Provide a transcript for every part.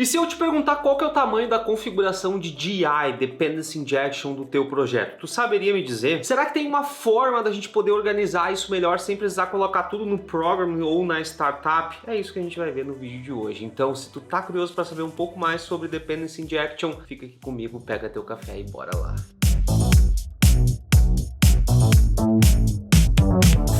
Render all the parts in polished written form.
E se eu te perguntar qual que é o tamanho da configuração de DI, Dependency Injection, do teu projeto, tu saberia me dizer? Será que tem uma forma da gente poder organizar isso melhor sem precisar colocar tudo no program ou na startup? É isso que a gente vai ver no vídeo de hoje. Então, se tu tá curioso para saber um pouco mais sobre Dependency Injection, fica aqui comigo, pega teu café e bora lá.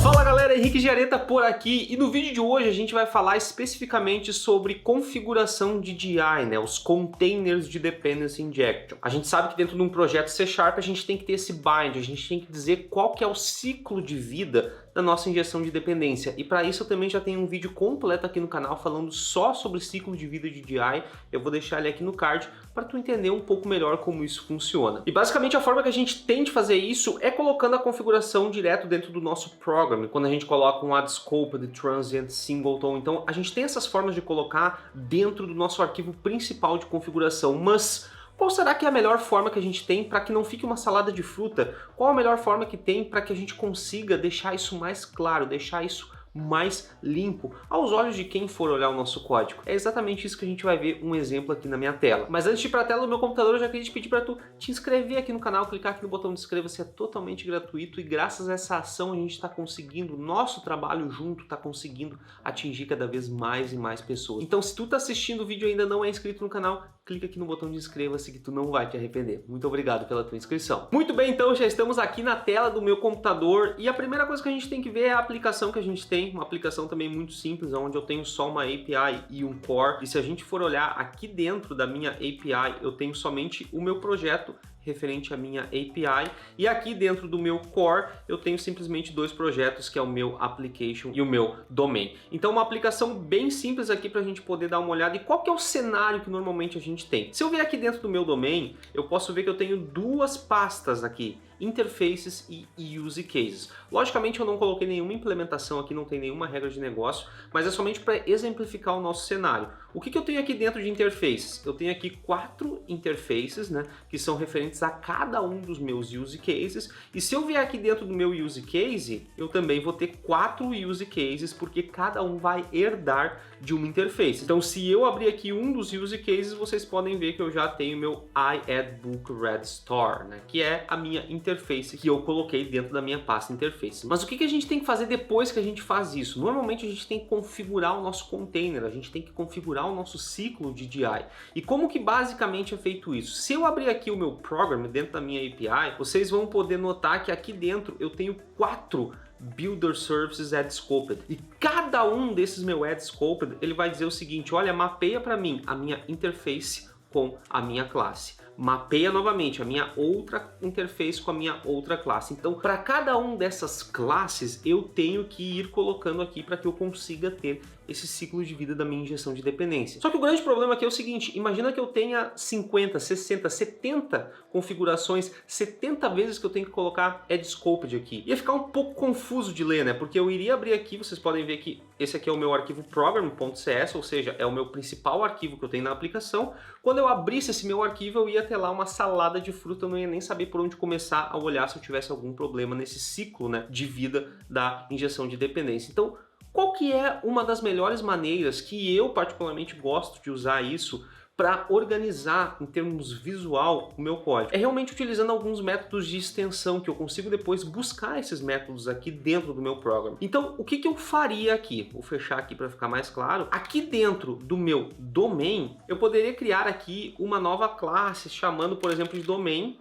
Fala galera, Henrique Giareta por aqui, e no vídeo de hoje a gente vai falar especificamente sobre configuração de DI, né, os containers de Dependency Injection. A gente sabe que dentro de um projeto C# a gente tem que ter esse bind, a gente tem que dizer qual que é o ciclo de vida da nossa injeção de dependência, e para isso eu também já tenho um vídeo completo aqui no canal falando só sobre ciclo de vida de DI. Eu vou deixar ele aqui no card para tu entender um pouco melhor como isso funciona. E basicamente a forma que a gente tem de fazer isso é colocando a configuração direto dentro do nosso program, quando a gente coloca um add scope de transient singleton. Então a gente tem essas formas de colocar dentro do nosso arquivo principal de configuração, mas qual será que é a melhor forma que a gente tem para que não fique uma salada de fruta? Qual a melhor forma que tem para que a gente consiga deixar isso mais claro, deixar isso mais limpo aos olhos de quem for olhar o nosso código? É exatamente isso que a gente vai ver um exemplo aqui na minha tela. Mas antes de ir para a tela do meu computador, eu já queria te pedir para tu te inscrever aqui no canal, clicar aqui no botão de inscreva-se, é totalmente gratuito, e graças a essa ação a gente está conseguindo, nosso trabalho junto está conseguindo atingir cada vez mais e mais pessoas. Então, se tu tá assistindo o vídeo e ainda não é inscrito no canal, clica aqui no botão de inscreva-se que tu não vai te arrepender. Muito obrigado pela tua inscrição. Muito bem, então já estamos aqui na tela do meu computador, e a primeira coisa que a gente tem que ver é a aplicação que a gente tem, uma aplicação também muito simples, onde eu tenho só uma API e um core. E se a gente for olhar aqui dentro da minha API, eu tenho somente o meu projeto referente à minha API, e aqui dentro do meu core eu tenho simplesmente dois projetos, que é o meu application e o meu domain. Então uma aplicação bem simples aqui para a gente poder dar uma olhada. E qual que é o cenário que normalmente a gente tem? Se eu vier aqui dentro do meu domain, eu posso ver que eu tenho duas pastas aqui, interfaces e use cases. Logicamente eu não coloquei nenhuma implementação aqui, não tem nenhuma regra de negócio, mas é somente para exemplificar o nosso cenário. O que eu tenho aqui dentro de interfaces? Eu tenho aqui 4 interfaces, né, que são referentes a cada um dos meus use cases, e se eu vier aqui dentro do meu use case, eu também vou ter 4 use cases, porque cada um vai herdar de uma interface. Então se eu abrir aqui um dos use cases, vocês podem ver que eu já tenho meu iAddBookRed Store, né, que é a minha interface que eu coloquei dentro da minha pasta interface. Mas o que a gente tem que fazer depois que a gente faz isso? Normalmente a gente tem que configurar o nosso container, a gente tem que configurar o nosso ciclo de DI. E como que basicamente é feito isso? Se eu abrir aqui o meu program dentro da minha API, vocês vão poder notar que aqui dentro eu tenho 4 Builder Services Add Scoped, e cada um desses meu Add Scoped, ele vai dizer o seguinte: olha, mapeia para mim a minha interface com a minha classe, mapeia novamente a minha outra interface com a minha outra classe. Então, para cada um dessas classes, eu tenho que ir colocando aqui para que eu consiga ter esse ciclo de vida da minha injeção de dependência. Só que o grande problema aqui é o seguinte: imagina que eu tenha 50, 60, 70 configurações, 70 vezes que eu tenho que colocar Add Scoped aqui. Ia ficar um pouco confuso de ler, né? Porque eu iria abrir aqui, vocês podem ver que esse aqui é o meu arquivo program.cs, ou seja, é o meu principal arquivo que eu tenho na aplicação. Quando eu abrisse esse meu arquivo, eu ia ter lá uma salada de fruta, eu não ia nem saber por onde começar a olhar se eu tivesse algum problema nesse ciclo, né, de vida da injeção de dependência. Então, qual que é uma das melhores maneiras que eu particularmente gosto de usar isso para organizar em termos visual o meu código? É realmente utilizando alguns métodos de extensão, que eu consigo depois buscar esses métodos aqui dentro do meu program. Então, o que eu faria aqui? Vou fechar aqui para ficar mais claro. Aqui dentro do meu domain, eu poderia criar aqui uma nova classe, chamando, por exemplo, de domain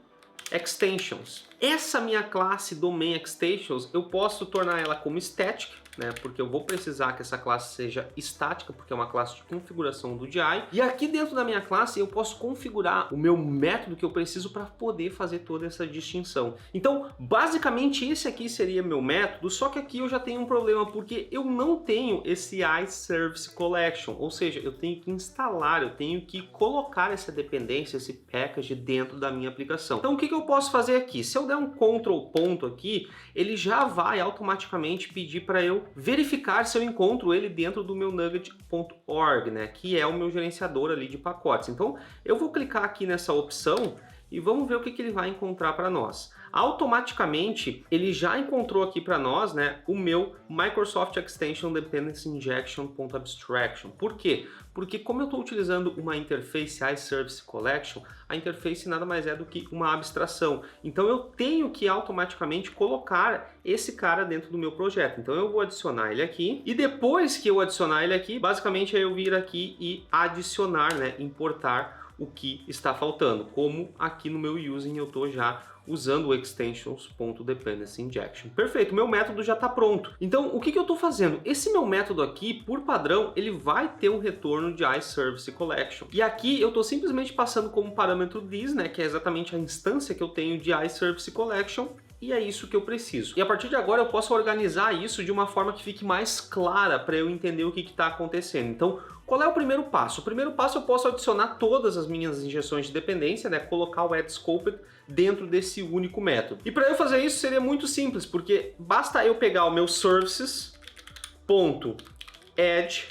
extensions. Essa minha classe domain extensions, eu posso tornar ela como static, né, porque eu vou precisar que essa classe seja estática, porque é uma classe de configuração do DI. E aqui dentro da minha classe eu posso configurar o meu método que eu preciso para poder fazer toda essa distinção. Então, basicamente esse aqui seria meu método, só que aqui eu já tenho um problema, porque eu não tenho esse iService Collection, ou seja, eu tenho que instalar, eu tenho que colocar essa dependência, esse package dentro da minha aplicação. Então, o que eu posso fazer aqui? Se eu der um Ctrl ponto aqui, ele já vai automaticamente pedir para eu verificar se eu encontro ele dentro do meu nugget.org, né, que é o meu gerenciador ali de pacotes. Então eu vou clicar aqui nessa opção e vamos ver o que ele vai encontrar para nós. automaticamente ele já encontrou aqui para nós, né, o meu Microsoft Extension Dependency Injection.abstraction. Por quê? Porque como eu estou utilizando uma interface iService Collection, a interface nada mais é do que uma abstração. Então eu tenho que automaticamente colocar esse cara dentro do meu projeto. Então eu vou adicionar ele aqui e depois que eu adicionar ele aqui, basicamente é eu vir aqui e adicionar, né, importar o que está faltando, como aqui no meu using eu estou já usando o extensions.dependency injection. Perfeito, meu método já está pronto. Então, o que eu estou fazendo? Esse meu método aqui, por padrão, ele vai ter um retorno de iService Collection. E aqui eu estou simplesmente passando como parâmetro this, né, que é exatamente a instância que eu tenho de iService Collection, e é isso que eu preciso. E a partir de agora eu posso organizar isso de uma forma que fique mais clara para eu entender o que está acontecendo. Então, qual é o primeiro passo? O primeiro passo eu posso adicionar todas as minhas injeções de dependência, né? Colocar o add scoped dentro desse único método. E para eu fazer isso seria muito simples, porque basta eu pegar o meu services.add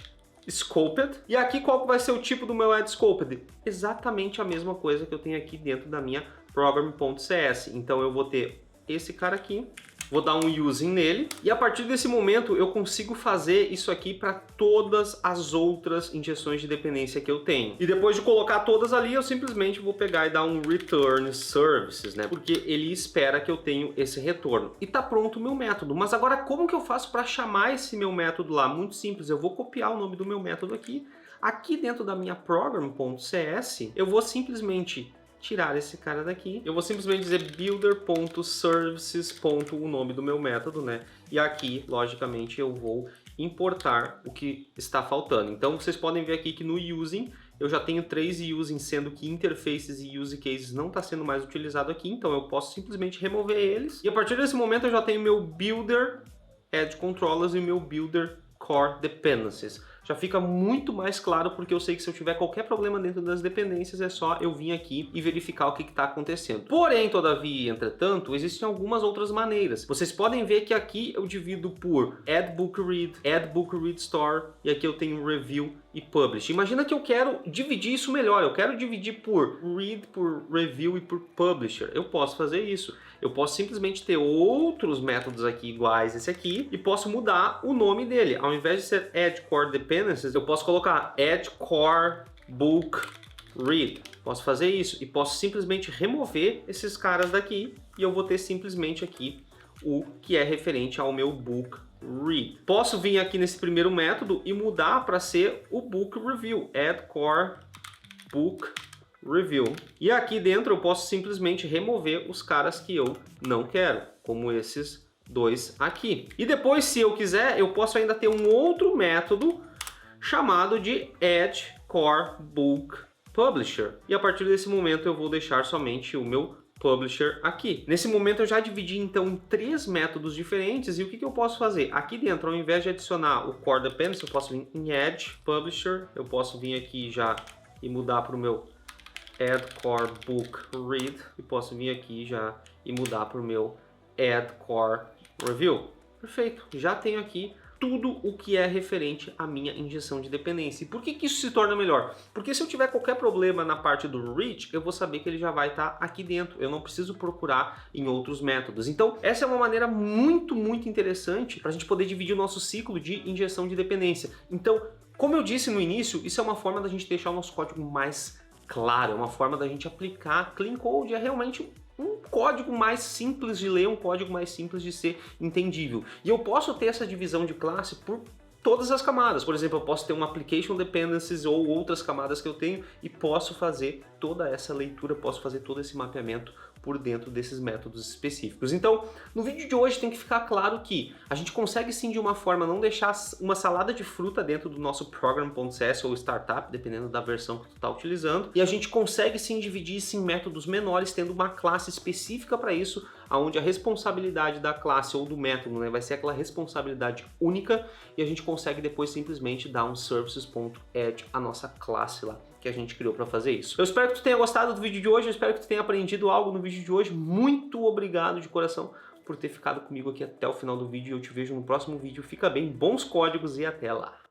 scoped, e aqui qual vai ser o tipo do meu add scoped? Exatamente a mesma coisa que eu tenho aqui dentro da minha program.cs. Então eu vou ter esse cara aqui, vou dar um using nele, e a partir desse momento eu consigo fazer isso aqui para todas as outras injeções de dependência que eu tenho. E depois de colocar todas ali, eu simplesmente vou pegar e dar um return services, né? Porque ele espera que eu tenho esse retorno. E tá pronto o meu método. Mas agora como que eu faço para chamar esse meu método lá? Muito simples, eu vou copiar o nome do meu método aqui. Aqui dentro da minha program.cs, eu vou simplesmente tirar esse cara daqui. Eu vou simplesmente dizer builder.services. o nome do meu método, né? E aqui, logicamente, eu vou importar o que está faltando. Então, vocês podem ver aqui que no using, eu já tenho 3 using, sendo que interfaces e use cases não está sendo mais utilizado aqui. Então, eu posso simplesmente remover eles. E a partir desse momento, eu já tenho meu builder add controllers e meu builder core dependencies. Já fica muito mais claro, porque eu sei que se eu tiver qualquer problema dentro das dependências, é só eu vir aqui e verificar o que está acontecendo. Porém, todavia e entretanto, existem algumas outras maneiras. Vocês podem ver que aqui eu divido por add book read store, e aqui eu tenho review e publish. Imagina que eu quero dividir isso melhor, eu quero dividir por read, por review e por publisher. Eu posso fazer isso. Eu posso simplesmente ter outros métodos aqui iguais a esse aqui e posso mudar o nome dele. Ao invés de ser add core dependencies, eu posso colocar add core book read. Posso fazer isso e posso simplesmente remover esses caras daqui e eu vou ter simplesmente aqui o que é referente ao meu book read. Posso vir aqui nesse primeiro método e mudar para ser o book review, add core book review. E aqui dentro eu posso simplesmente remover os caras que eu não quero, como esses dois aqui. E depois, se eu quiser, eu posso ainda ter um outro método chamado de add core book publisher. E a partir desse momento eu vou deixar somente o meu publisher aqui. Nesse momento eu já dividi então em 3 métodos diferentes, e o que eu posso fazer? Aqui dentro, ao invés de adicionar o core dependency, eu posso vir em add publisher, eu posso vir aqui já e mudar para o meu add core book read, e posso vir aqui já e mudar para o meu add core review. Perfeito, já tenho aqui tudo o que é referente à minha injeção de dependência. E por que isso se torna melhor? Porque se eu tiver qualquer problema na parte do reach, eu vou saber que ele já vai estar aqui dentro. Eu não preciso procurar em outros métodos. Então, essa é uma maneira muito interessante para a gente poder dividir o nosso ciclo de injeção de dependência. Então, como eu disse no início, isso é uma forma da gente deixar o nosso código mais claro, é uma forma da gente aplicar Clean Code, é realmente um código mais simples de ler, um código mais simples de ser entendível. E eu posso ter essa divisão de classe por todas as camadas. Por exemplo, eu posso ter uma Application Dependencies ou outras camadas que eu tenho e posso fazer toda essa leitura, posso fazer todo esse mapeamento por dentro desses métodos específicos. Então, no vídeo de hoje tem que ficar claro que a gente consegue sim de uma forma não deixar uma salada de fruta dentro do nosso program.cs ou startup, dependendo da versão que tu está utilizando, e a gente consegue sim dividir isso em métodos menores, tendo uma classe específica para isso, onde a responsabilidade da classe ou do método, né, vai ser aquela responsabilidade única, e a gente consegue depois simplesmente dar um services.add a nossa classe lá que a gente criou para fazer isso. Eu espero que tu tenha gostado do vídeo de hoje, eu espero que tu tenha aprendido algo no vídeo de hoje. Muito obrigado de coração por ter ficado comigo aqui até o final do vídeo. Eu te vejo no próximo vídeo. Fica bem, bons códigos e até lá!